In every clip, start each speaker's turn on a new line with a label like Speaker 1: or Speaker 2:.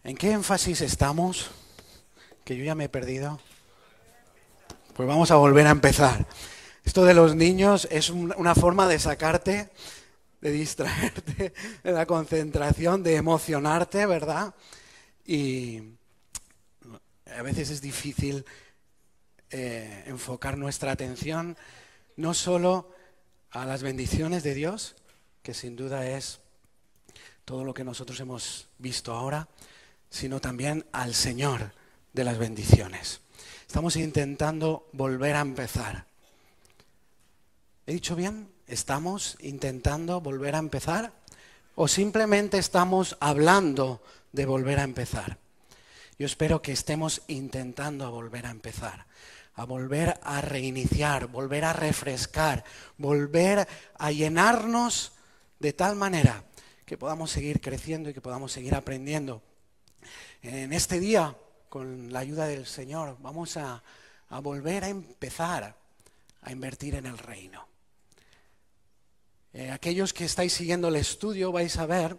Speaker 1: ¿En qué énfasis estamos? Que yo ya me he perdido. Pues vamos a volver a empezar. Esto de los niños es una forma de sacarte, de distraerte de la concentración, de emocionarte, ¿verdad? Y a veces es difícil enfocar nuestra atención no solo a las bendiciones de Dios, que sin duda es todo lo que nosotros hemos visto ahora, sino también al Señor de las bendiciones. Estamos intentando volver a empezar. ¿He dicho bien? ¿Estamos intentando volver a empezar? ¿O simplemente estamos hablando de volver a empezar? Yo espero que estemos intentando volver a empezar, a volver a reiniciar, volver a refrescar, volver a llenarnos de tal manera que podamos seguir creciendo y que podamos seguir aprendiendo. En este día, con la ayuda del Señor, vamos a volver a empezar a invertir en el reino. Aquellos que estáis siguiendo el estudio vais a ver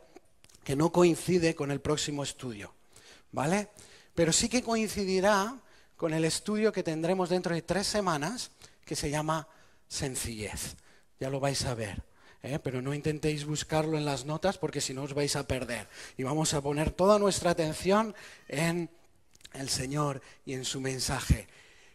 Speaker 1: que no coincide con el próximo estudio, ¿vale? Pero sí que coincidirá con el estudio que tendremos dentro de 3 semanas, que se llama Sencillez. Ya lo vais a ver, pero no intentéis buscarlo en las notas porque si no os vais a perder. Y vamos a poner toda nuestra atención en el Señor y en su mensaje.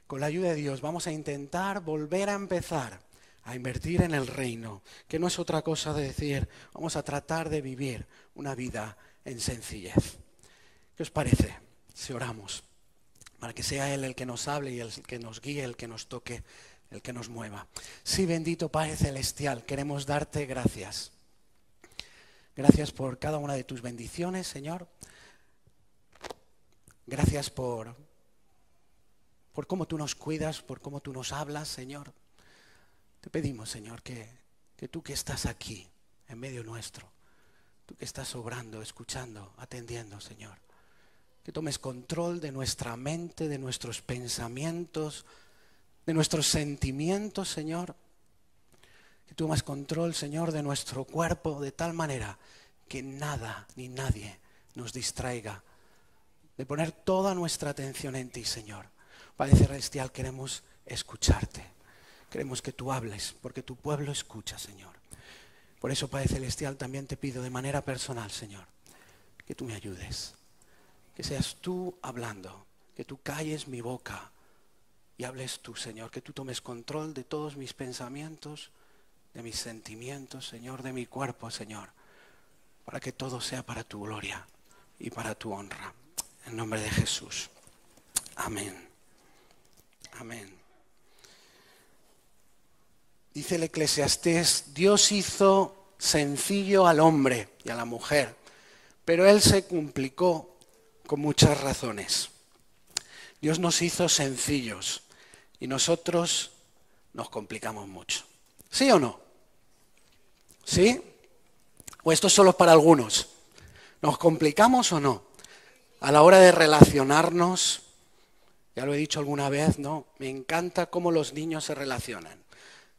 Speaker 1: Con la ayuda de Dios vamos a intentar volver a empezar a invertir en el reino, que no es otra cosa de decir, vamos a tratar de vivir una vida en sencillez. ¿Qué os parece si oramos? Para que sea Él el que nos hable y el que nos guíe, el que nos toque, el que nos mueva. Sí, bendito Padre Celestial, queremos darte gracias. Gracias por cada una de tus bendiciones, Señor. Gracias por cómo tú nos cuidas, por cómo tú nos hablas, Señor. Te pedimos, Señor, que tú que estás aquí, en medio nuestro, tú que estás obrando, escuchando, atendiendo, Señor, que tomes control de nuestra mente, de nuestros pensamientos, de nuestros sentimientos, Señor. Que tomes control, Señor, de nuestro cuerpo, de tal manera que nada ni nadie nos distraiga de poner toda nuestra atención en ti, Señor. Padre Celestial, queremos escucharte. Queremos que tú hables, porque tu pueblo escucha, Señor. Por eso, Padre Celestial, también te pido de manera personal, Señor, que tú me ayudes. Que seas tú hablando, que tú calles mi boca y hables tú, Señor. Que tú tomes control de todos mis pensamientos, de mis sentimientos, Señor, de mi cuerpo, Señor. Para que todo sea para tu gloria y para tu honra. En nombre de Jesús. Amén. Amén. Dice el Eclesiastés, Dios hizo sencillo al hombre y a la mujer, pero él se complicó con muchas razones. Dios nos hizo sencillos y nosotros nos complicamos mucho. ¿Sí o no? ¿Sí? ¿O esto es solo para algunos? ¿Nos complicamos o no? A la hora de relacionarnos, ya lo he dicho alguna vez, ¿no? Me encanta cómo los niños se relacionan.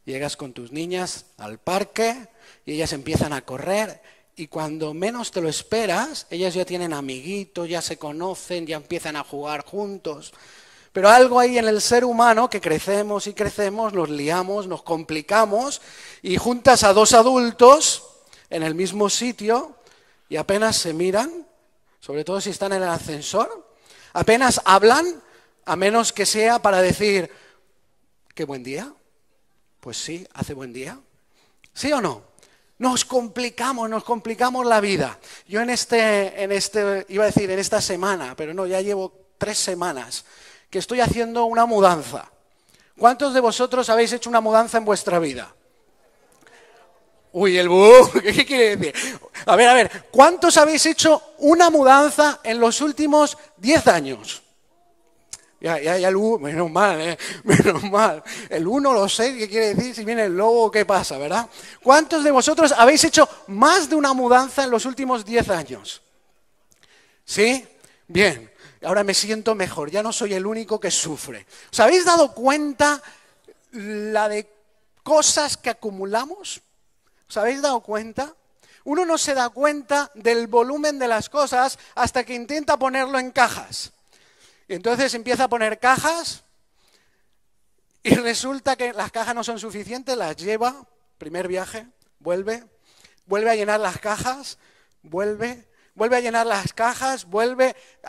Speaker 1: Llegas con tus niñas al parque y ellas empiezan a correr y cuando menos te lo esperas, ellas ya tienen amiguitos, ya se conocen, ya empiezan a jugar juntos. Pero algo hay en el ser humano que crecemos y crecemos, nos liamos, nos complicamos y juntas a 2 adultos en el mismo sitio y apenas se miran, sobre todo si están en el ascensor, apenas hablan, a menos que sea para decir, qué buen día. Pues sí, hace buen día. ¿Sí o no? Nos complicamos la vida. Yo en esta semana, pero no, ya llevo 3 semanas que estoy haciendo una mudanza. ¿Cuántos de vosotros habéis hecho una mudanza en vuestra vida? Uy, el buh, ¿qué quiere decir? A ver, ¿cuántos habéis hecho una mudanza en los últimos 10 años? Ya el menos mal, menos mal. El no lo sé, ¿qué quiere decir? Si viene el lobo, ¿qué pasa, verdad? ¿Cuántos de vosotros habéis hecho más de una mudanza en los últimos 10 años? ¿Sí? Bien, ahora me siento mejor, ya no soy el único que sufre. ¿Os habéis dado cuenta la de cosas que acumulamos? ¿Os habéis dado cuenta? Uno no se da cuenta del volumen de las cosas hasta que intenta ponerlo en cajas. Y entonces empieza a poner cajas y resulta que las cajas no son suficientes, las lleva, primer viaje, vuelve a llenar las cajas, vuelve a llenar las cajas,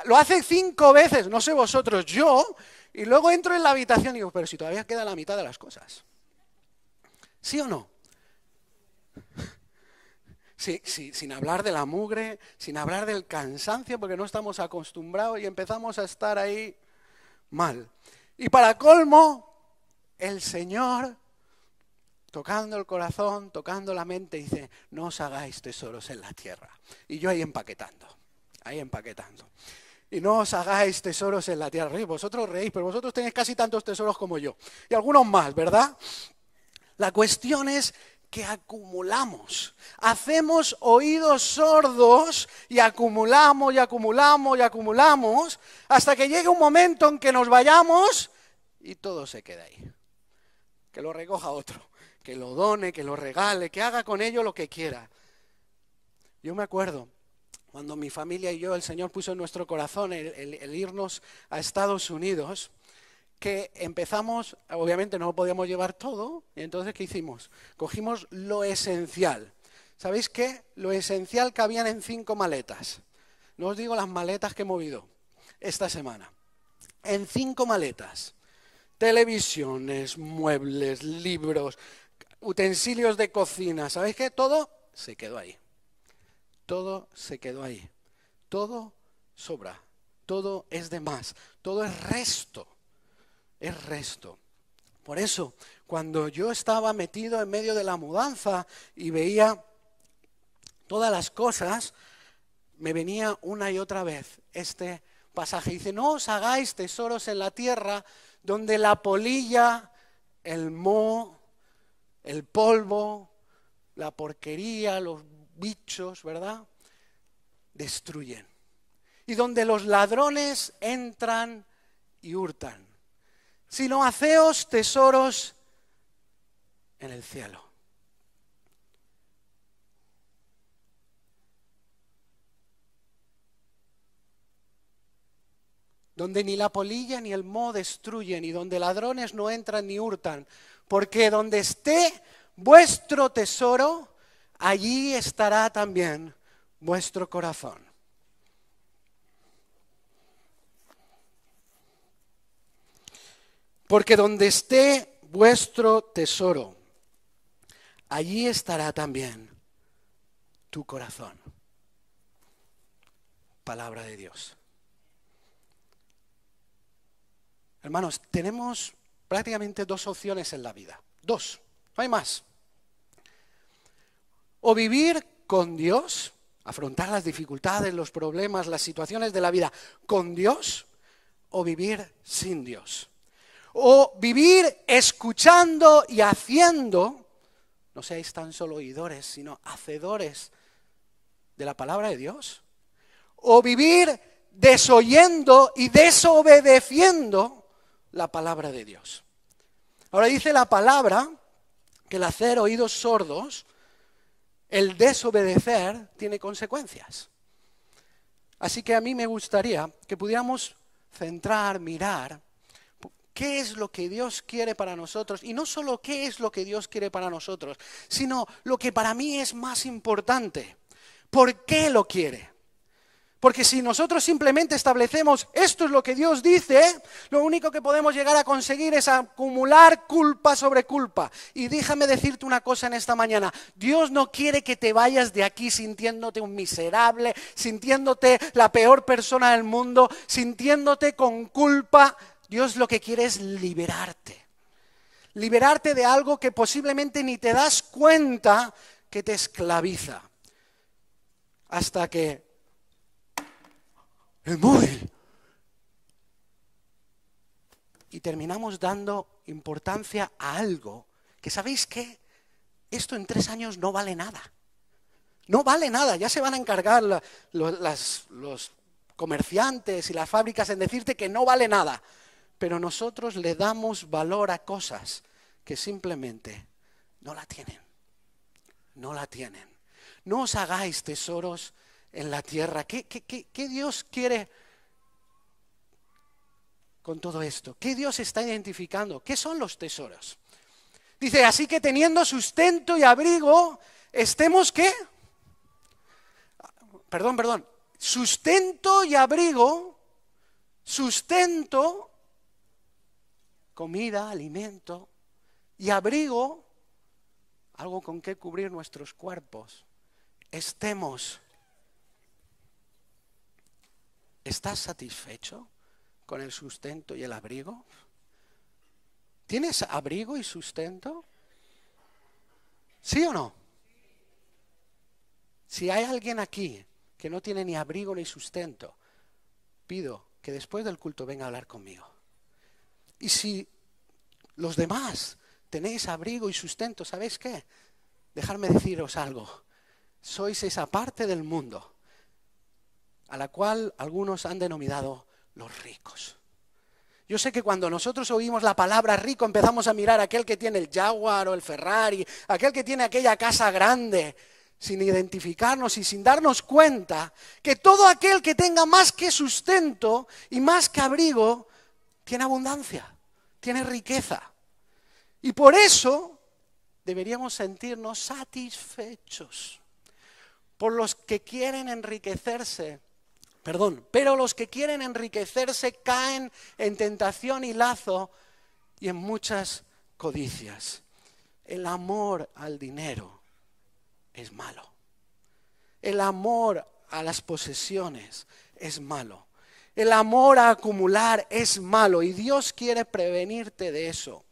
Speaker 1: lo hace 5 veces, no sé vosotros, yo, y luego entro en la habitación y digo, pero si todavía queda la mitad de las cosas. ¿Sí o no? Sí, sin hablar de la mugre, sin hablar del cansancio, porque no estamos acostumbrados y empezamos a estar ahí mal. Y para colmo, el Señor, tocando el corazón, tocando la mente, dice, no os hagáis tesoros en la tierra. Y yo ahí empaquetando. Y no os hagáis tesoros en la tierra. Y vosotros reís, pero vosotros tenéis casi tantos tesoros como yo. Y algunos más, ¿verdad? La cuestión es que acumulamos. Hacemos oídos sordos y acumulamos, hasta que llega un momento en que nos vayamos y todo se queda ahí. Que lo recoja otro, que lo done, que lo regale, que haga con ello lo que quiera. Yo me acuerdo cuando mi familia y yo, el Señor puso en nuestro corazón el irnos a Estados Unidos, que empezamos, obviamente no podíamos llevar todo, y entonces ¿qué hicimos? Cogimos lo esencial. ¿Sabéis qué? Lo esencial cabían en 5 maletas. No os digo las maletas que he movido esta semana. En 5 maletas. Televisiones, muebles, libros, utensilios de cocina. ¿Sabéis qué? Todo se quedó ahí. Todo se quedó ahí. Todo sobra. Todo es de más. Todo es resto. Es resto. Por eso, cuando yo estaba metido en medio de la mudanza y veía todas las cosas, me venía una y otra vez este pasaje. Dice, no os hagáis tesoros en la tierra donde la polilla, el moho, el polvo, la porquería, los bichos, ¿verdad? Destruyen. Y donde los ladrones entran y hurtan. Sino haceos tesoros en el cielo. Donde ni la polilla ni el moho destruyen y donde ladrones no entran ni hurtan. Porque donde esté vuestro tesoro, allí estará también vuestro corazón. Porque donde esté vuestro tesoro, allí estará también tu corazón. Palabra de Dios. Hermanos, tenemos prácticamente 2 opciones en la vida. 2, no hay más. O vivir con Dios, afrontar las dificultades, los problemas, las situaciones de la vida con Dios, o vivir sin Dios. O vivir escuchando y haciendo, no seáis tan solo oidores, sino hacedores de la palabra de Dios. O vivir desoyendo y desobedeciendo la palabra de Dios. Ahora dice la palabra que el hacer oídos sordos, el desobedecer, tiene consecuencias. Así que a mí me gustaría que pudiéramos centrar, mirar, ¿qué es lo que Dios quiere para nosotros? Y no solo qué es lo que Dios quiere para nosotros, sino lo que para mí es más importante. ¿Por qué lo quiere? Porque si nosotros simplemente establecemos esto es lo que Dios dice, lo único que podemos llegar a conseguir es acumular culpa sobre culpa. Y déjame decirte una cosa en esta mañana. Dios no quiere que te vayas de aquí sintiéndote un miserable, sintiéndote la peor persona del mundo, sintiéndote con culpa. Dios lo que quiere es liberarte. Liberarte de algo que posiblemente ni te das cuenta que te esclaviza. Hasta que el móvil. Y terminamos dando importancia a algo que, ¿sabéis qué? Esto en 3 años no vale nada. No vale nada. Ya se van a encargar los comerciantes y las fábricas en decirte que no vale nada. Pero nosotros le damos valor a cosas que simplemente no la tienen. No la tienen. No os hagáis tesoros en la tierra. ¿Qué Dios quiere con todo esto? ¿Qué Dios está identificando? ¿Qué son los tesoros? Dice, así que teniendo sustento y abrigo, estemos ¿qué? Perdón. Sustento y abrigo, sustento, comida, alimento, y abrigo, algo con que cubrir nuestros cuerpos. Estemos. ¿Estás satisfecho con el sustento y el abrigo? ¿Tienes abrigo y sustento? ¿Sí o no? Si hay alguien aquí que no tiene ni abrigo ni sustento, pido que después del culto venga a hablar conmigo. Y si los demás tenéis abrigo y sustento, ¿sabéis qué? Dejadme deciros algo. Sois esa parte del mundo a la cual algunos han denominado los ricos. Yo sé que cuando nosotros oímos la palabra rico empezamos a mirar a aquel que tiene el Jaguar o el Ferrari, aquel que tiene aquella casa grande, sin identificarnos y sin darnos cuenta que todo aquel que tenga más que sustento y más que abrigo, tiene abundancia, tiene riqueza. Y por eso deberíamos sentirnos satisfechos. Por los que quieren enriquecerse, pero los que quieren enriquecerse caen en tentación y lazo y en muchas codicias. El amor al dinero es malo. El amor a las posesiones es malo. El amor a acumular es malo y Dios quiere prevenirte de eso.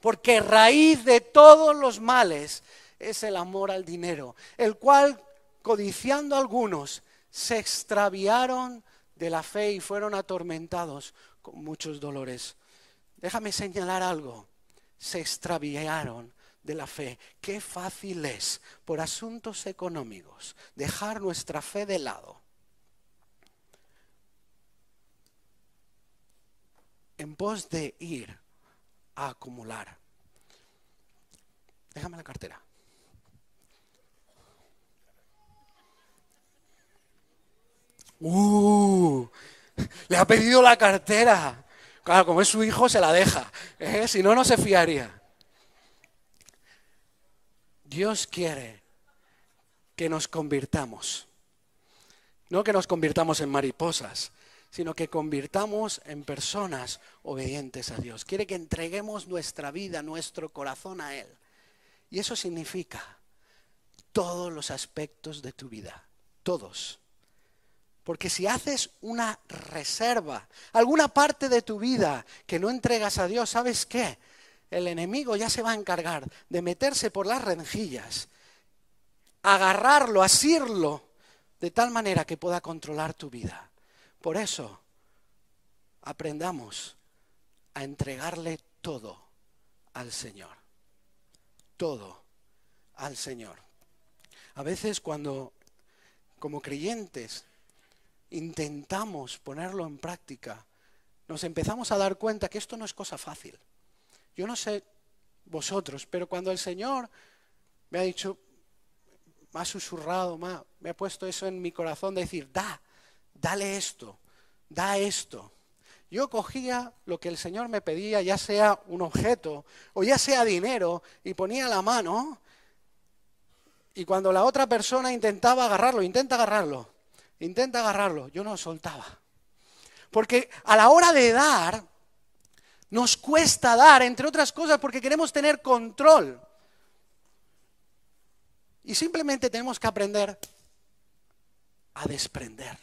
Speaker 1: Porque raíz de todos los males es el amor al dinero, el cual, codiciando algunos, se extraviaron de la fe y fueron atormentados con muchos dolores. Déjame señalar algo. Se extraviaron de la fe. Qué fácil es, por asuntos económicos, dejar nuestra fe de lado en pos de ir a acumular. Déjame la cartera. Le ha pedido la cartera. Claro, como es su hijo, se la deja. Si no, no se fiaría. Dios quiere que nos convirtamos. No que nos convirtamos en mariposas, sino que convirtamos en personas obedientes a Dios. Quiere que entreguemos nuestra vida, nuestro corazón a Él. Y eso significa todos los aspectos de tu vida. Todos. Porque si haces una reserva, alguna parte de tu vida que no entregas a Dios, ¿sabes qué? El enemigo ya se va a encargar de meterse por las rencillas, agarrarlo, asirlo, de tal manera que pueda controlar tu vida. Por eso, aprendamos a entregarle todo al Señor. Todo al Señor. A veces cuando, como creyentes, intentamos ponerlo en práctica, nos empezamos a dar cuenta que esto no es cosa fácil. Yo no sé vosotros, pero cuando el Señor me ha dicho, me ha susurrado, me ha puesto eso en mi corazón de decir, dale esto, da esto. Yo cogía lo que el Señor me pedía, ya sea un objeto o ya sea dinero, y ponía la mano, y cuando la otra persona intentaba agarrarlo, intenta agarrarlo, yo no lo soltaba. Porque a la hora de dar, nos cuesta dar, entre otras cosas, porque queremos tener control. Y simplemente tenemos que aprender a desprender.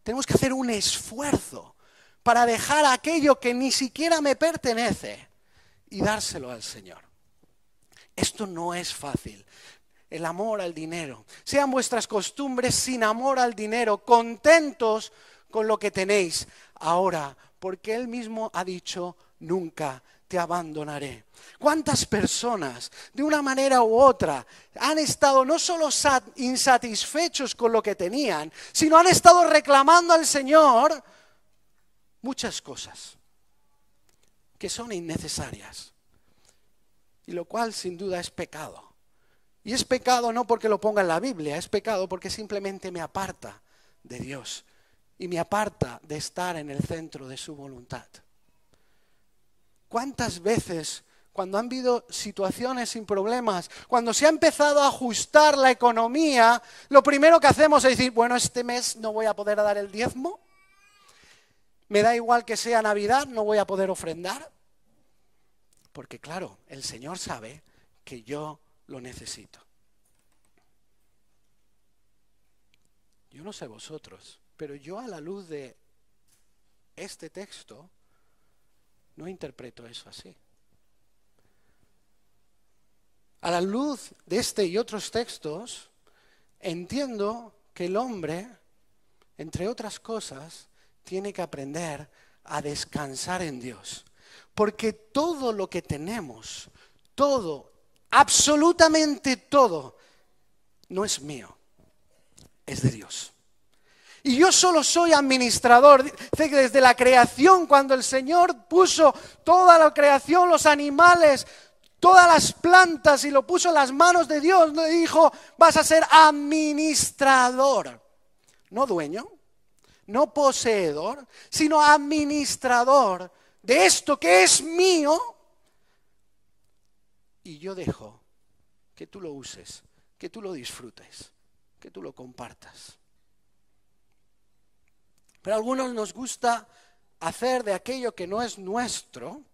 Speaker 1: Tenemos que hacer un esfuerzo para dejar aquello que ni siquiera me pertenece y dárselo al Señor. Esto no es fácil. El amor al dinero. Sean vuestras costumbres sin amor al dinero, contentos con lo que tenéis ahora, porque Él mismo ha dicho, nunca te abandonaré. ¿Cuántas personas, de una manera u otra, han estado no solo insatisfechos con lo que tenían, sino han estado reclamando al Señor muchas cosas que son innecesarias, y lo cual sin duda es pecado. Y es pecado no porque lo ponga en la Biblia, es pecado porque simplemente me aparta de Dios y me aparta de estar en el centro de su voluntad. ¿Cuántas veces, cuando han habido situaciones sin problemas, cuando se ha empezado a ajustar la economía, lo primero que hacemos es decir, bueno, este mes no voy a poder dar el diezmo, me da igual que sea Navidad, no voy a poder ofrendar? Porque claro, el Señor sabe que yo lo necesito. Yo no sé vosotros, pero yo a la luz de este texto no interpreto eso así. A la luz de este y otros textos, entiendo que el hombre, entre otras cosas, tiene que aprender a descansar en Dios. Porque todo lo que tenemos, todo, absolutamente todo, no es mío, es de Dios. Y yo solo soy administrador. Dice que desde la creación, cuando el Señor puso toda la creación, los animales, todas las plantas y lo puso en las manos de Dios, le dijo, vas a ser administrador. No dueño, no poseedor, sino administrador de esto que es mío. Y yo dejo que tú lo uses, que tú lo disfrutes, que tú lo compartas. Pero a algunos nos gusta hacer de aquello que no es nuestro,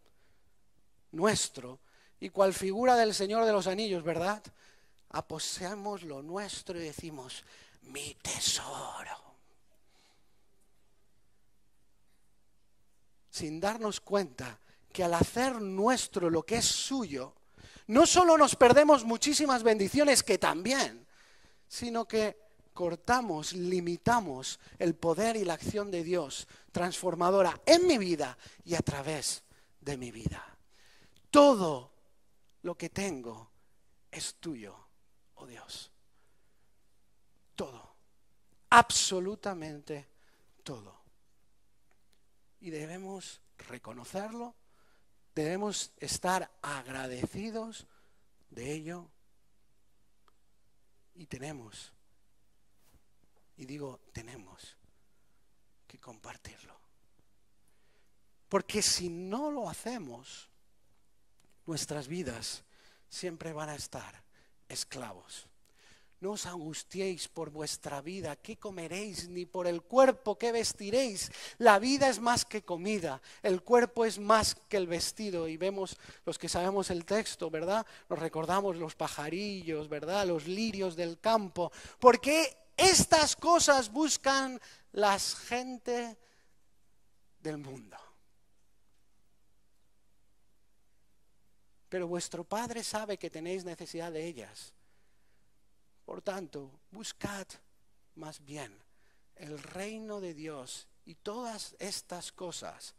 Speaker 1: y cual figura del Señor de los Anillos, ¿verdad? Aposeamos lo nuestro y decimos, mi tesoro. Sin darnos cuenta que al hacer nuestro lo que es suyo, no solo nos perdemos muchísimas bendiciones, que también, sino que cortamos, limitamos el poder y la acción de Dios transformadora en mi vida y a través de mi vida. Todo lo que tengo es tuyo, oh Dios. Todo, absolutamente todo. Y debemos reconocerlo, debemos estar agradecidos de ello y tenemos que compartirlo. Porque si no lo hacemos, nuestras vidas siempre van a estar esclavos. No os angustiéis por vuestra vida, qué comeréis, ni por el cuerpo, qué vestiréis. La vida es más que comida, el cuerpo es más que el vestido. Y vemos, los que sabemos el texto, ¿verdad? Nos recordamos los pajarillos, ¿verdad? Los lirios del campo. Porque estas cosas buscan la gente del mundo. Pero vuestro Padre sabe que tenéis necesidad de ellas. Por tanto, buscad más bien el reino de Dios y todas estas cosas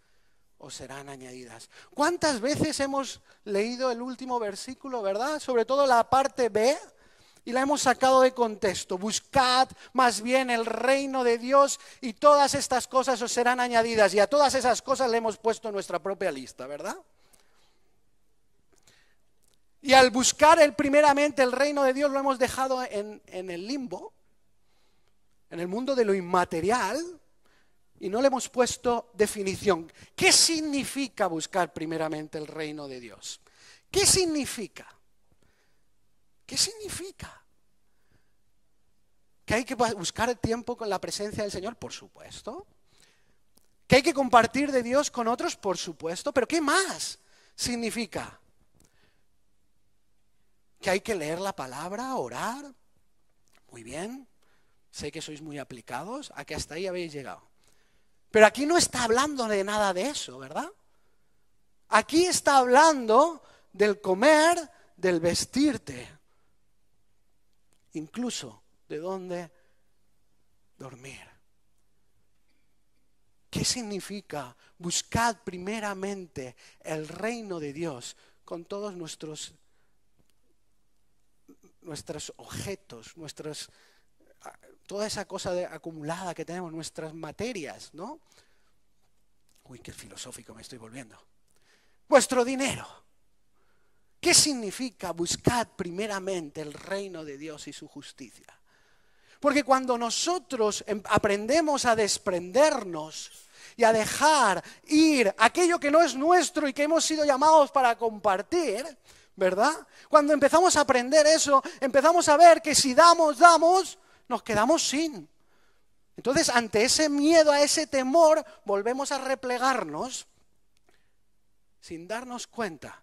Speaker 1: os serán añadidas. ¿Cuántas veces hemos leído el último versículo, verdad? Sobre todo la parte B, y la hemos sacado de contexto. Buscad más bien el reino de Dios y todas estas cosas os serán añadidas. Y a todas esas cosas le hemos puesto nuestra propia lista, ¿verdad? Y al buscar primeramente el reino de Dios lo hemos dejado en el limbo, en el mundo de lo inmaterial, y no le hemos puesto definición. ¿Qué significa buscar primeramente el reino de Dios? ¿Qué significa? ¿Qué significa? ¿Que hay que buscar el tiempo con la presencia del Señor? Por supuesto. ¿Que hay que compartir de Dios con otros? Por supuesto. ¿Pero qué más significa? ¿Que hay que leer la palabra, orar? Muy bien. Sé que sois muy aplicados, a que hasta ahí habéis llegado. Pero aquí no está hablando de nada de eso, ¿verdad? Aquí está hablando del comer, del vestirte, incluso de dónde dormir. ¿Qué significa? Buscad primeramente el reino de Dios con todos nuestros objetos, toda esa cosa acumulada que tenemos, nuestras materias, ¿no? Uy, qué filosófico me estoy volviendo. Vuestro dinero. ¿Qué significa buscad primeramente el reino de Dios y su justicia? Porque cuando nosotros aprendemos a desprendernos y a dejar ir aquello que no es nuestro y que hemos sido llamados para compartir, ¿verdad? Cuando empezamos a aprender eso, empezamos a ver que si damos, nos quedamos sin. Entonces, ante ese miedo, a ese temor, volvemos a replegarnos sin darnos cuenta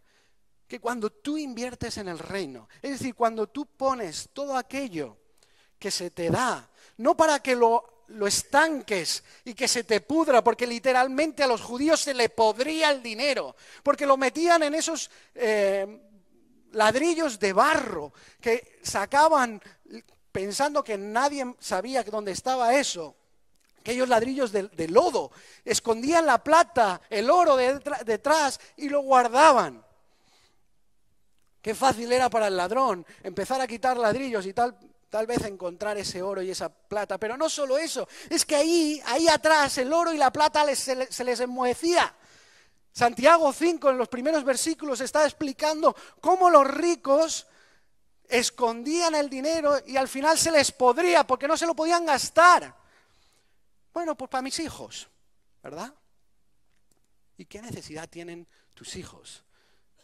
Speaker 1: que cuando tú inviertes en el reino, es decir, cuando tú pones todo aquello que se te da, no para que lo estanques y que se te pudra, porque literalmente a los judíos se le podría el dinero, porque lo metían en esos ladrillos de barro que sacaban pensando que nadie sabía dónde estaba eso. Aquellos ladrillos de lodo, escondían la plata, el oro detrás y lo guardaban. Qué fácil era para el ladrón empezar a quitar ladrillos y tal vez encontrar ese oro y esa plata. Pero no solo eso, es que ahí atrás el oro y la plata se les enmohecía. Santiago 5 en los primeros versículos está explicando cómo los ricos escondían el dinero y al final se les podría porque no se lo podían gastar. Bueno, pues para mis hijos, ¿verdad? ¿Y qué necesidad tienen tus hijos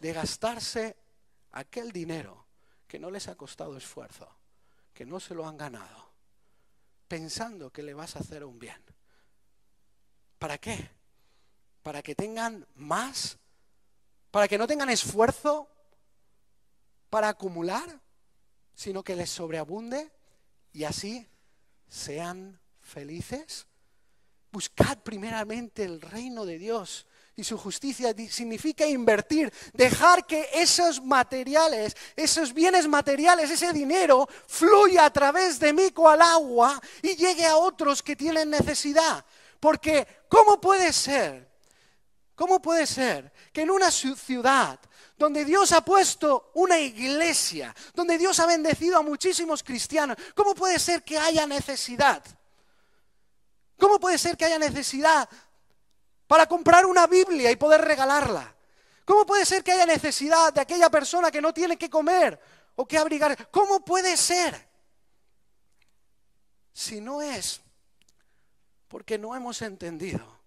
Speaker 1: de gastarse aquel dinero que no les ha costado esfuerzo, que no se lo han ganado, pensando que le vas a hacer un bien? ¿Para qué? ¿Para que tengan más? ¿Para que no tengan esfuerzo para acumular? Sino que les sobreabunde y así sean felices. Buscad primeramente el reino de Dios y su justicia. Significa invertir, dejar que esos materiales, esos bienes materiales, ese dinero fluya a través de mí cual agua y llegue a otros que tienen necesidad. Porque ¿cómo puede ser que en una ciudad donde Dios ha puesto una iglesia, donde Dios ha bendecido a muchísimos cristianos, cómo puede ser que haya necesidad? ¿Cómo puede ser que haya necesidad para comprar una Biblia y poder regalarla? ¿Cómo puede ser que haya necesidad de aquella persona que no tiene que comer o que abrigar? ¿Cómo puede ser? Si no es porque no hemos entendido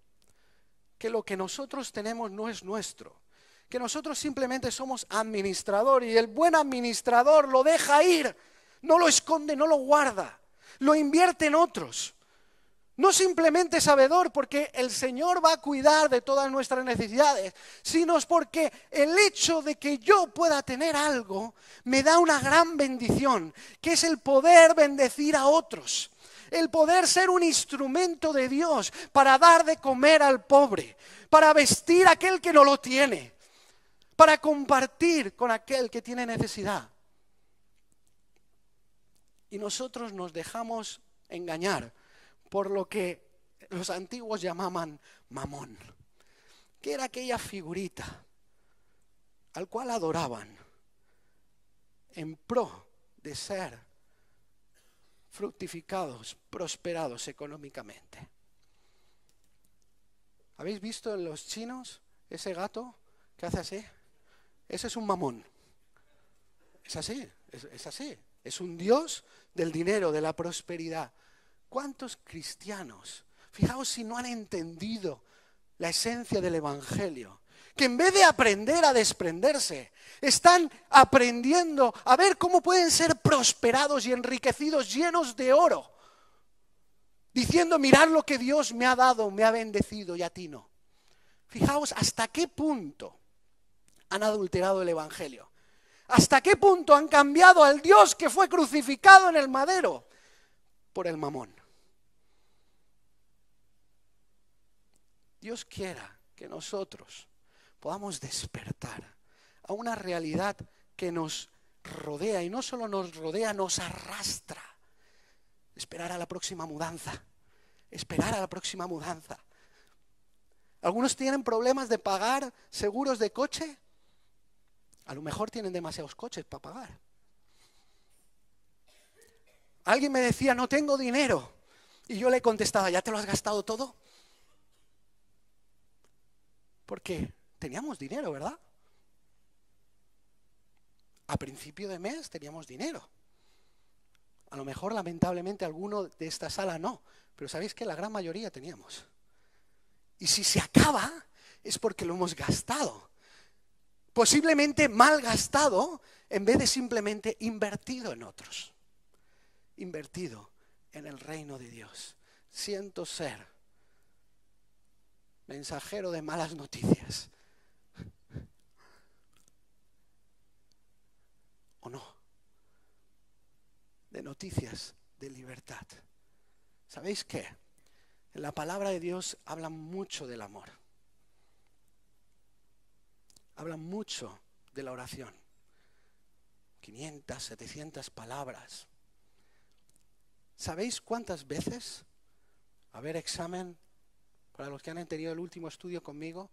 Speaker 1: que lo que nosotros tenemos no es nuestro, que nosotros simplemente somos administrador y el buen administrador lo deja ir, no lo esconde, no lo guarda, lo invierte en otros. No simplemente sabedor porque el Señor va a cuidar de todas nuestras necesidades, sino porque el hecho de que yo pueda tener algo me da una gran bendición, que es el poder bendecir a otros, el poder ser un instrumento de Dios para dar de comer al pobre, para vestir a aquel que no lo tiene, para compartir con aquel que tiene necesidad. Y nosotros nos dejamos engañar por lo que los antiguos llamaban mamón, que era aquella figurita al cual adoraban en pro de ser fructificados, prosperados económicamente. ¿Habéis visto en los chinos ese gato que hace así? Ese es un mamón. Es así, es así. Es un dios del dinero, de la prosperidad. ¿Cuántos cristianos, fijaos si no han entendido la esencia del Evangelio, que en vez de aprender a desprenderse, están aprendiendo a ver cómo pueden ser prosperados y enriquecidos, llenos de oro, diciendo, mirad lo que Dios me ha dado, me ha bendecido y a ti no? Fijaos hasta qué punto han adulterado el Evangelio, hasta qué punto han cambiado al Dios que fue crucificado en el madero por el mamón. Dios quiera que nosotros podamos despertar a una realidad que nos rodea, y no solo nos rodea, nos arrastra. Esperar a la próxima mudanza, esperar a la próxima mudanza. Algunos tienen problemas de pagar seguros de coche. A lo mejor tienen demasiados coches para pagar. Alguien me decía, no tengo dinero. Y yo le contestaba, ¿ya te lo has gastado todo? Porque teníamos dinero, ¿verdad? a principio de mes teníamos dinero. A lo mejor, lamentablemente, alguno de esta sala no, pero sabéis que la gran mayoría teníamos. Y si se acaba, es porque lo hemos gastado. Posiblemente mal gastado, en vez de simplemente invertido en otros. Invertido en el reino de Dios. Siento ser mensajero de malas noticias. ¿O no? De noticias de libertad. ¿Sabéis qué? En la palabra de Dios habla mucho del amor. Habla mucho de la oración. 500, 700 palabras. ¿Sabéis cuántas veces? A ver, examen, para los que han tenido el último estudio conmigo,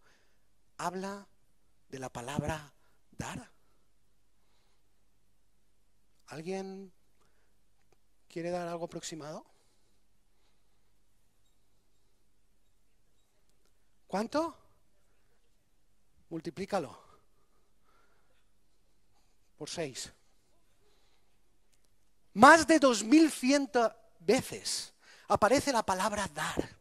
Speaker 1: habla de la palabra dar. ¿Alguien quiere dar algo aproximado? ¿Cuánto? Multiplícalo por 6. Más de 2100 veces aparece la palabra dar.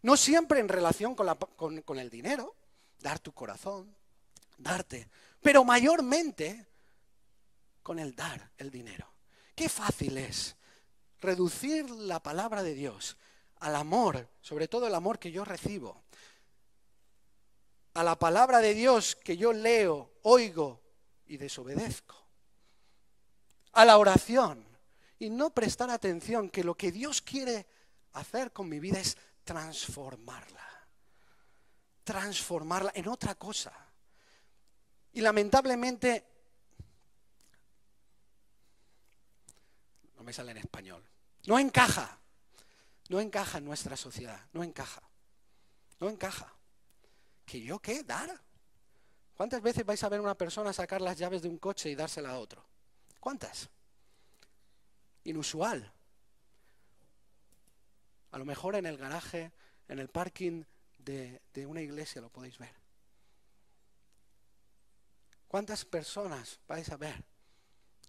Speaker 1: No siempre en relación con el dinero, dar tu corazón, darte, pero mayormente con el dar el dinero. Qué fácil es reducir la palabra de Dios al amor, sobre todo el amor que yo recibo, a la palabra de Dios que yo leo, oigo y desobedezco, a la oración, y no prestar atención que lo que Dios quiere hacer con mi vida es transformarla en otra cosa. Y lamentablemente, no me sale en español, no encaja en nuestra sociedad, no encaja. ¿Que yo qué? ¿Dar? ¿Cuántas veces vais a ver a una persona sacar las llaves de un coche y dársela a otro? ¿Cuántas? Inusual. A lo mejor en el garaje, en el parking de una iglesia lo podéis ver. ¿Cuántas personas vais a ver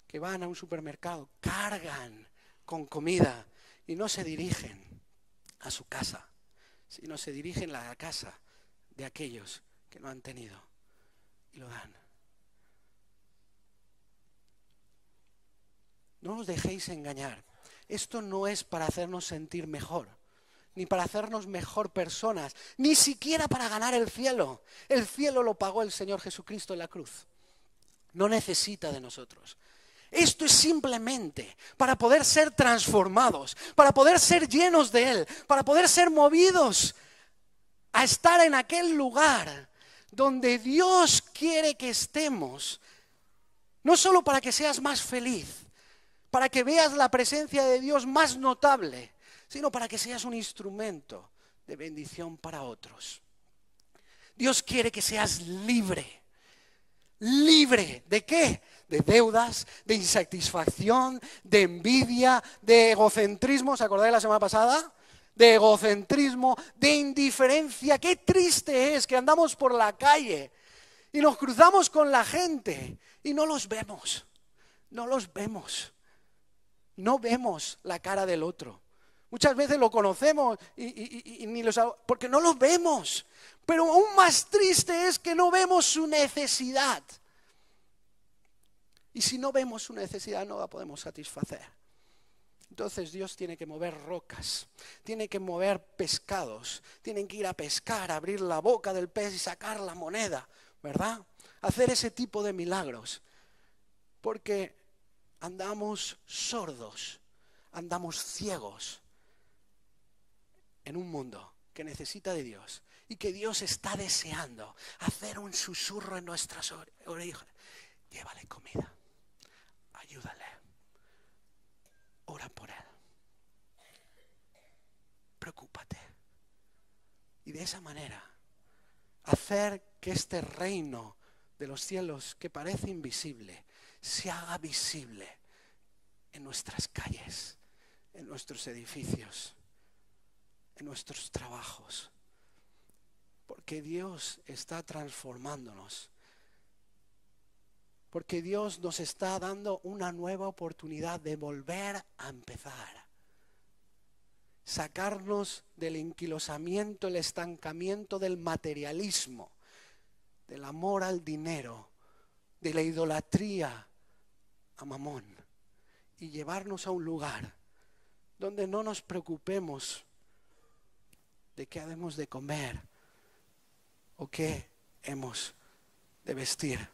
Speaker 1: que van a un supermercado, cargan con comida y no se dirigen a su casa, sino se dirigen a la casa de aquellos que no han tenido y lo dan? No os dejéis engañar. Esto no es para hacernos sentir mejor, ni para hacernos mejor personas, ni siquiera para ganar el cielo. El cielo lo pagó el Señor Jesucristo en la cruz. No necesita de nosotros. Esto es simplemente para poder ser transformados, para poder ser llenos de Él, para poder ser movidos a estar en aquel lugar donde Dios quiere que estemos. No solo para que seas más feliz, para que veas la presencia de Dios más notable, sino para que seas un instrumento de bendición para otros. Dios quiere que seas libre. ¿Libre de qué? De deudas, de insatisfacción, de envidia, de egocentrismo. ¿Se acordáis la semana pasada? De egocentrismo, de indiferencia. Qué triste es que andamos por la calle y nos cruzamos con la gente y no los vemos. No los vemos. No vemos la cara del otro. Muchas veces lo conocemos y ni los, porque no lo vemos. Pero aún más triste es que no vemos su necesidad. Y si no vemos su necesidad, no la podemos satisfacer. Entonces Dios tiene que mover rocas, tiene que mover pescados, tienen que ir a pescar, abrir la boca del pez y sacar la moneda, ¿verdad? Hacer ese tipo de milagros. Porque andamos sordos, andamos ciegos en un mundo que necesita de Dios y que Dios está deseando hacer un susurro en nuestras orejas. Llévale comida, ayúdale, ora por él, preocúpate. Y de esa manera hacer que este reino de los cielos que parece invisible se haga visible en nuestras calles, en nuestros edificios, en nuestros trabajos, porque Dios está transformándonos Porque Dios nos está dando una nueva oportunidad de volver a empezar. Sacarnos del enquilosamiento, el estancamiento del materialismo, del amor al dinero, de la idolatría a Mamón, y llevarnos a un lugar donde no nos preocupemos de qué hemos de comer o qué hemos de vestir.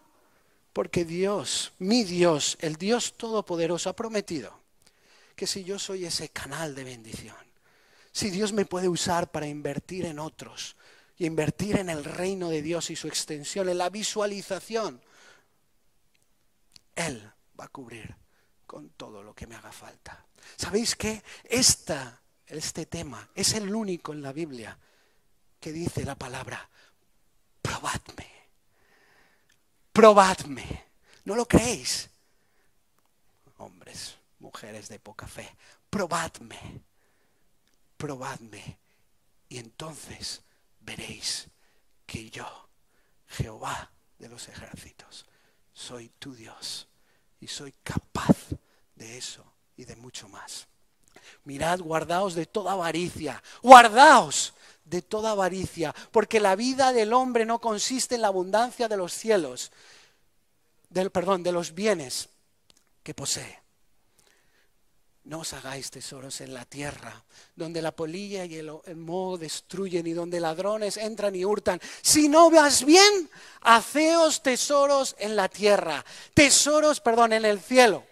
Speaker 1: Porque Dios, mi Dios, el Dios Todopoderoso, ha prometido que si yo soy ese canal de bendición, si Dios me puede usar para invertir en otros y invertir en el reino de Dios y su extensión, en la visualización, Él va a cubrir con todo lo que me haga falta. ¿Sabéis qué? Este tema es el único en la Biblia que dice la palabra: probadme. Probadme. ¿No lo creéis? Hombres, mujeres de poca fe, probadme. Probadme. Y entonces veréis que yo, Jehová de los ejércitos, soy tu Dios y soy capaz de eso y de mucho más. Mirad, guardaos de toda avaricia, guardaos de toda avaricia, porque la vida del hombre no consiste en la abundancia de los cielos, de los bienes que posee. No os hagáis tesoros en la tierra, donde la polilla y el moho destruyen y donde ladrones entran y hurtan, sino más bien haceos tesoros en la tierra, en el cielo.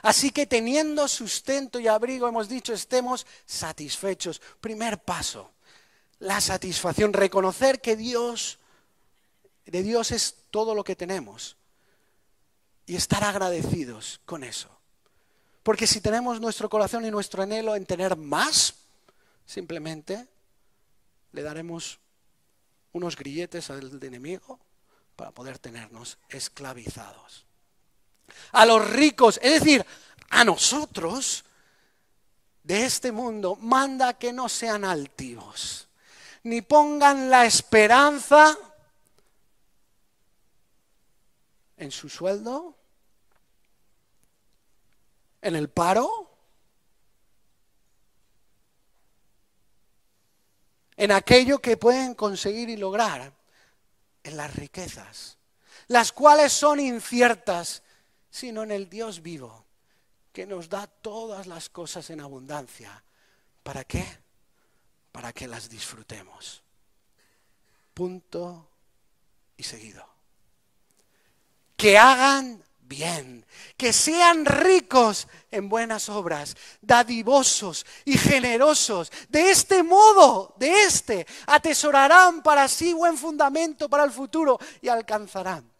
Speaker 1: Así que teniendo sustento y abrigo, hemos dicho, estemos satisfechos. Primer paso, la satisfacción, reconocer que de Dios es todo lo que tenemos y estar agradecidos con eso. Porque si tenemos nuestro corazón y nuestro anhelo en tener más, simplemente le daremos unos grilletes al enemigo para poder tenernos esclavizados. A los ricos, es decir, a nosotros de este mundo, manda que no sean altivos, ni pongan la esperanza en su sueldo, en el paro, en aquello que pueden conseguir y lograr, en las riquezas, las cuales son inciertas, sino en el Dios vivo, que nos da todas las cosas en abundancia. ¿Para qué? Para que las disfrutemos. Punto y seguido. Que hagan bien, que sean ricos en buenas obras, dadivosos y generosos. De este modo, atesorarán para sí buen fundamento para el futuro y alcanzarán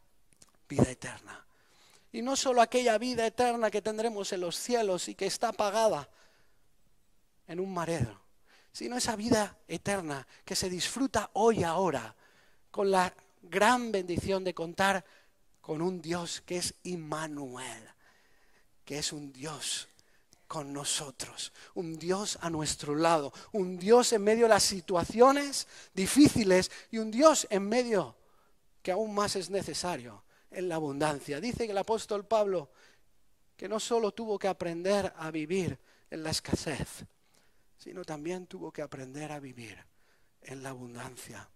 Speaker 1: vida eterna. Y no solo aquella vida eterna que tendremos en los cielos y que está pagada en un madero, sino esa vida eterna que se disfruta hoy ahora con la gran bendición de contar con un Dios que es Immanuel, que es un Dios con nosotros, un Dios a nuestro lado, un Dios en medio de las situaciones difíciles y un Dios en medio que aún más es necesario, en la abundancia. Dice que el apóstol Pablo que no solo tuvo que aprender a vivir en la escasez, sino también tuvo que aprender a vivir en la abundancia.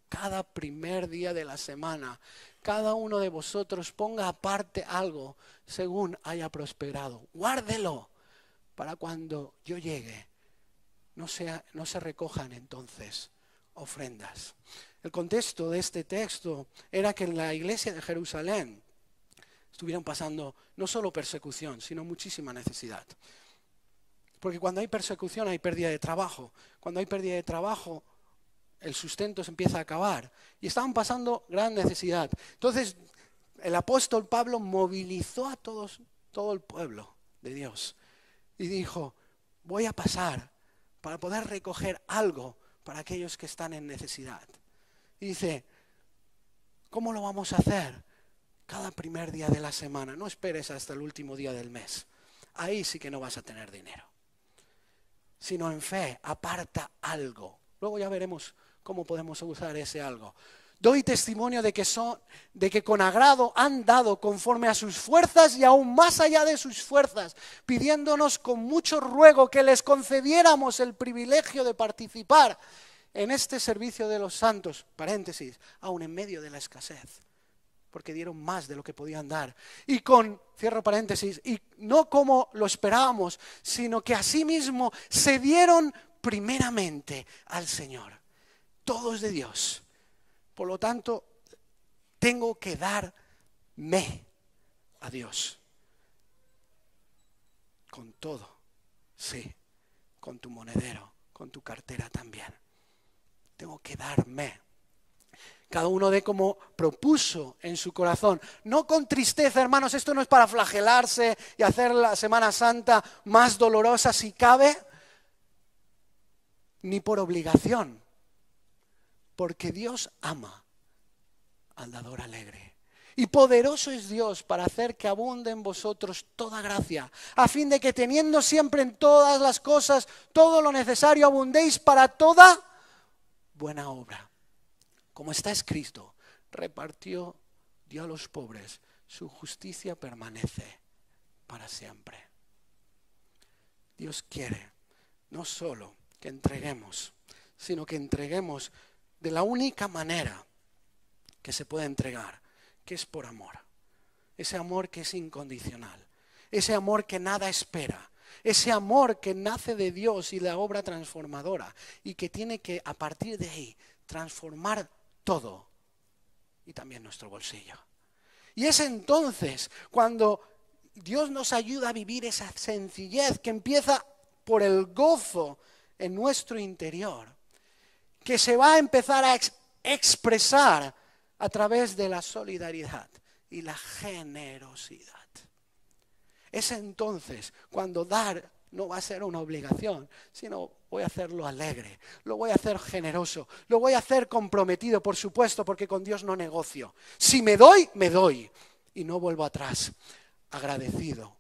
Speaker 1: Cada primer día de la semana, cada uno de vosotros ponga aparte algo según haya prosperado. Guárdelo para cuando yo llegue, no se recojan entonces ofrendas. El contexto de este texto era que en la iglesia de Jerusalén estuvieron pasando no solo persecución, sino muchísima necesidad. Porque cuando hay persecución hay pérdida de trabajo. Cuando hay pérdida de trabajo, el sustento se empieza a acabar. Y estaban pasando gran necesidad. Entonces, el apóstol Pablo movilizó a todo el pueblo de Dios. Y dijo, voy a pasar para poder recoger algo para aquellos que están en necesidad. Y dice, ¿cómo lo vamos a hacer? Cada primer día de la semana. No esperes hasta el último día del mes. Ahí sí que no vas a tener dinero. Sino en fe, aparta algo. Luego ya veremos cómo podemos usar ese algo. Doy testimonio de que con agrado han dado conforme a sus fuerzas y aún más allá de sus fuerzas, pidiéndonos con mucho ruego que les concediéramos el privilegio de participar en este servicio de los santos, paréntesis, aún en medio de la escasez, porque dieron más de lo que podían dar. Y cierro paréntesis, y no como lo esperábamos, sino que asimismo se dieron primeramente al Señor. Todo es de Dios. Por lo tanto, tengo que darme a Dios. Con todo, sí, con tu monedero, con tu cartera también. Tengo que darme. Cada uno dé como propuso en su corazón. No con tristeza, hermanos, esto no es para flagelarse y hacer la Semana Santa más dolorosa si cabe, ni por obligación, porque Dios ama al dador alegre. Y poderoso es Dios para hacer que abunde en vosotros toda gracia, a fin de que teniendo siempre en todas las cosas todo lo necesario, abundéis para toda buena obra. Como está escrito, repartió, dio a los pobres, su justicia permanece para siempre. Dios quiere no solo que entreguemos, sino que entreguemos de la única manera que se puede entregar, que es por amor. Ese amor que es incondicional, ese amor que nada espera, ese amor que nace de Dios y la obra transformadora y que tiene que a partir de ahí transformar todo y también nuestro bolsillo. Y es entonces cuando Dios nos ayuda a vivir esa sencillez que empieza por el gozo en nuestro interior, que se va a empezar a expresar a través de la solidaridad y la generosidad. Es entonces cuando dar no va a ser una obligación, sino voy a hacerlo alegre, lo voy a hacer generoso, lo voy a hacer comprometido, por supuesto, porque con Dios no negocio. Si me doy, me doy y no vuelvo atrás. Agradecido,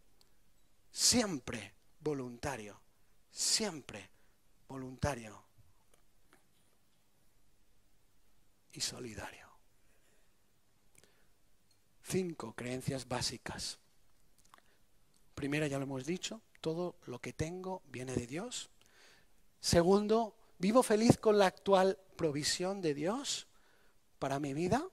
Speaker 1: siempre voluntario, y solidario. 5 creencias básicas. Primera, ya lo hemos dicho, todo lo que tengo viene de Dios. Segundo, vivo feliz con la actual provisión de Dios para mi vida.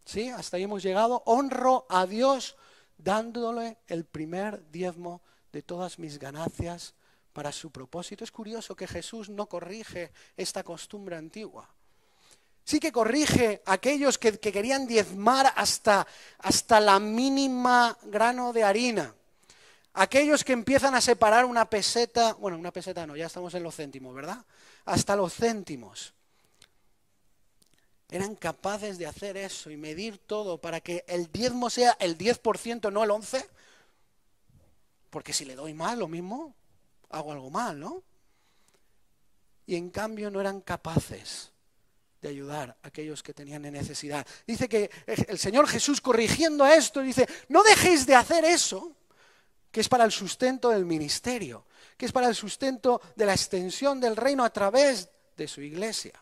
Speaker 1: ¿Sí? Hasta ahí hemos llegado. Honro a Dios dándole el primer diezmo de todas mis ganancias para su propósito. Es curioso que Jesús no corrige esta costumbre antigua. Sí que corrige a aquellos que querían diezmar hasta la mínima grano de harina. Aquellos que empiezan a separar una peseta, bueno, una peseta no, ya estamos en los céntimos, ¿verdad? Hasta los céntimos. Eran capaces de hacer eso y medir todo para que el diezmo sea el 10%, no el 11%. Porque si le doy mal, lo mismo, hago algo mal, ¿no? Y en cambio no eran capaces de ayudar a aquellos que tenían necesidad. Dice que el Señor Jesús, corrigiendo esto, dice, no dejéis de hacer eso, que es para el sustento del ministerio, que es para el sustento de la extensión del reino a través de su iglesia.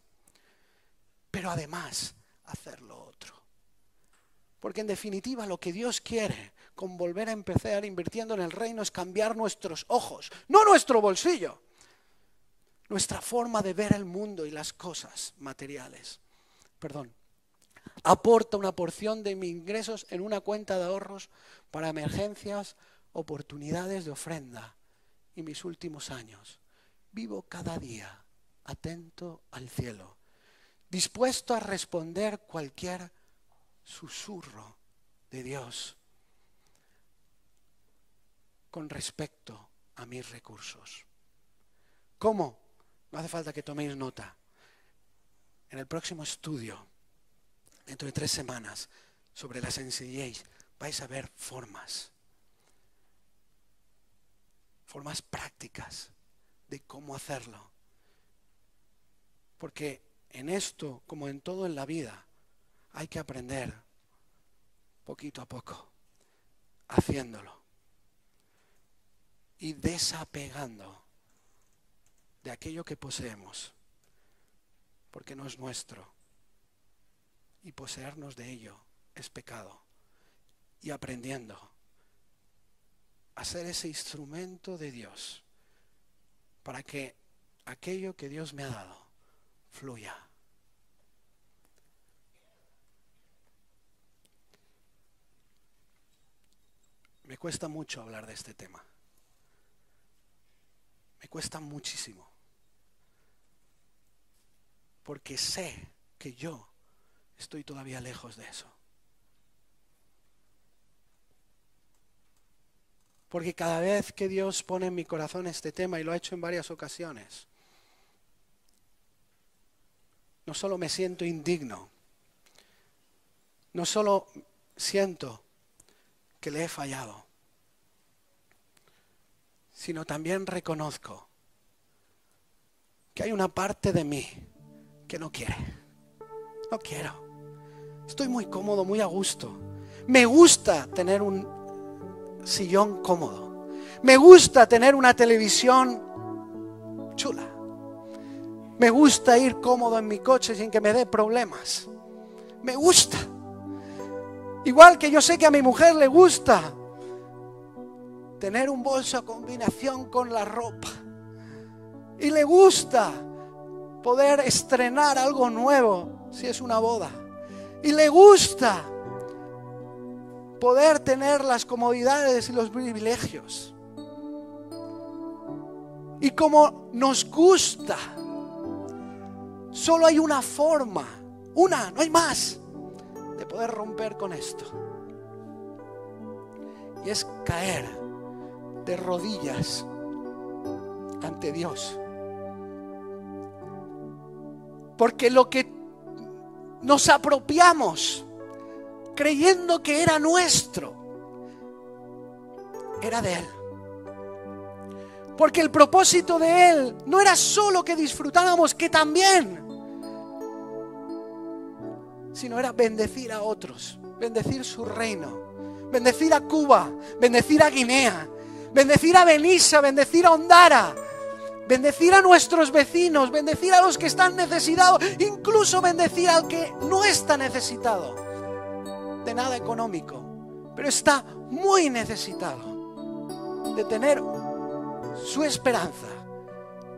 Speaker 1: Pero además, hacer lo otro. Porque en definitiva lo que Dios quiere con volver a empezar invirtiendo en el reino es cambiar nuestros ojos, no nuestro bolsillo, nuestra forma de ver el mundo y las cosas materiales. Aporta una porción de mis ingresos en una cuenta de ahorros para emergencias, oportunidades de ofrenda. Y mis últimos años, vivo cada día atento al cielo, dispuesto a responder cualquier susurro de Dios con respecto a mis recursos. ¿Cómo? No hace falta que toméis nota. En el próximo estudio, dentro de 3 semanas, sobre la sencillez, vais a ver formas prácticas de cómo hacerlo. Porque en esto, como en todo en la vida, hay que aprender poquito a poco, haciéndolo y desapegando de aquello que poseemos, porque no es nuestro, y poseernos de ello es pecado. Y aprendiendo a ser ese instrumento de Dios para que aquello que Dios me ha dado fluya. Me cuesta mucho hablar de este tema. Me cuesta muchísimo. Porque sé que yo estoy todavía lejos de eso. Porque cada vez que Dios pone en mi corazón este tema, y lo ha hecho en varias ocasiones, no solo me siento indigno, no solo siento que le he fallado, sino también reconozco que hay una parte de mí que no quiere. No quiero. Estoy muy cómodo, muy a gusto. Me gusta tener un sillón cómodo. Me gusta tener una televisión chula. Me gusta ir cómodo en mi coche sin que me dé problemas. Me gusta. Igual que yo sé que a mi mujer le gusta tener un bolso a combinación con la ropa. Y le gusta poder estrenar algo nuevo si es una boda. Y le gusta poder tener las comodidades y los privilegios. Y como nos gusta, solo hay una forma, no hay más, de poder romper con esto. Y es caer de rodillas ante Dios. Porque lo que nos apropiamos creyendo que era nuestro, era de Él. Porque el propósito de Él no era solo que disfrutáramos, que también, sino era bendecir a otros, bendecir su reino, bendecir a Cuba, bendecir a Guinea, bendecir a Benissa, bendecir a Ondara, bendecir a nuestros vecinos, bendecir a los que están necesitados, incluso bendecir al que no está necesitado de nada económico, pero está muy necesitado de tener su esperanza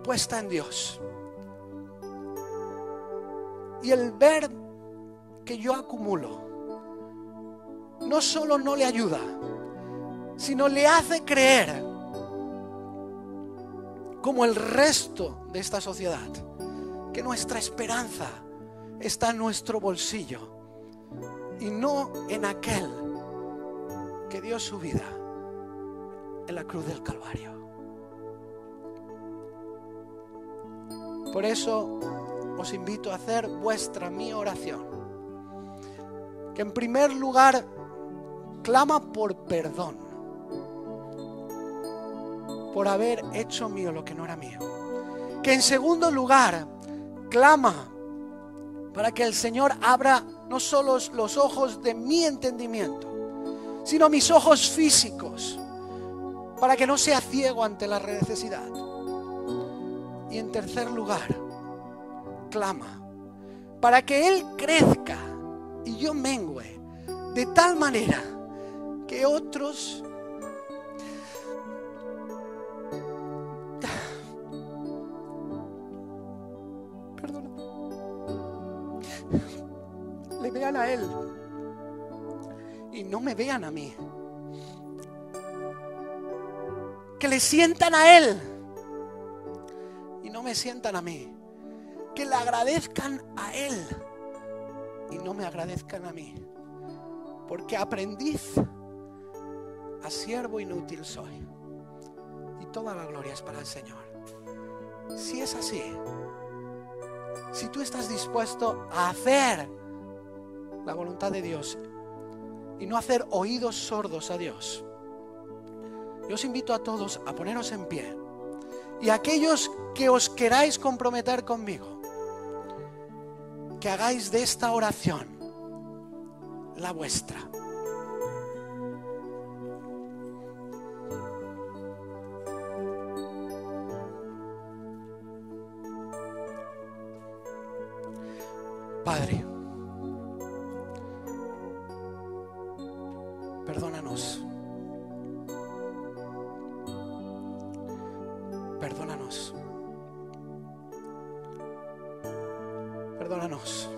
Speaker 1: puesta en Dios. Y el ver que yo acumulo no solo no le ayuda, sino le hace creer, como el resto de esta sociedad, que nuestra esperanza está en nuestro bolsillo y no en aquel que dio su vida en la cruz del Calvario. Por eso os invito a hacer vuestra mi oración, que en primer lugar clama por perdón, por haber hecho mío lo que no era mío. Que en segundo lugar clama para que el Señor abra no solo los ojos de mi entendimiento, sino mis ojos físicos, para que no sea ciego ante la necesidad. Y en tercer lugar, clama para que Él crezca y yo mengüe, de tal manera que otros le vean a Él y no me vean a mí. Que le sientan a Él y no me sientan a mí. Que le agradezcan a Él y no me agradezcan a mí. Porque aprendiz a siervo inútil soy, y toda la gloria es para el Señor. Si es así, si tú estás dispuesto a hacer la voluntad de Dios y no hacer oídos sordos a Dios, yo os invito a todos a poneros en pie, y a aquellos que os queráis comprometer conmigo, que hagáis de esta oración la vuestra. Padre, Perdónanos. Perdónanos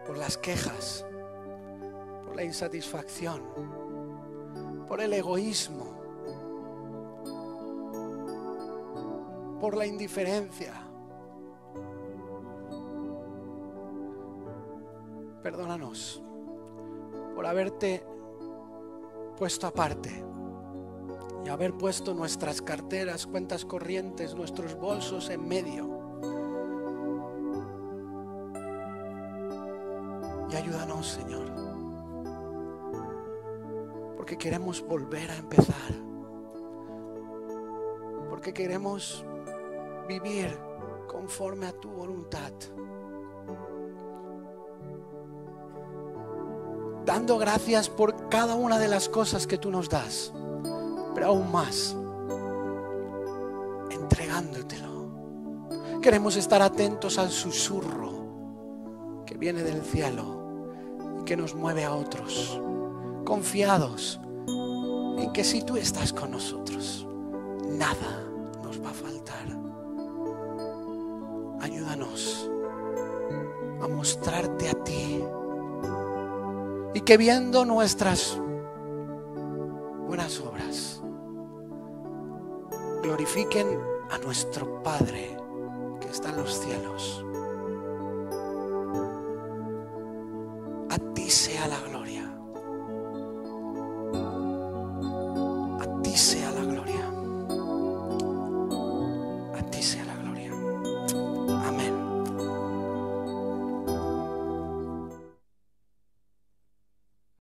Speaker 1: por las quejas, por la insatisfacción, por el egoísmo, por la indiferencia. Perdónanos por haberte puesto aparte y haber puesto nuestras carteras, cuentas corrientes, nuestros bolsos en medio. Y ayúdanos, Señor, porque queremos volver a empezar, porque queremos vivir conforme a tu voluntad, dando gracias por cada una de las cosas que tú nos das, pero aún más, entregándotelo. Queremos estar atentos al susurro que viene del cielo y que nos mueve a otros, confiados en que si tú estás con nosotros, nada nos va a faltar. Ayúdanos a mostrarte a ti y que viendo nuestras buenas obras glorifiquen a nuestro Padre que está en los cielos. A ti sea la gloria, a ti sea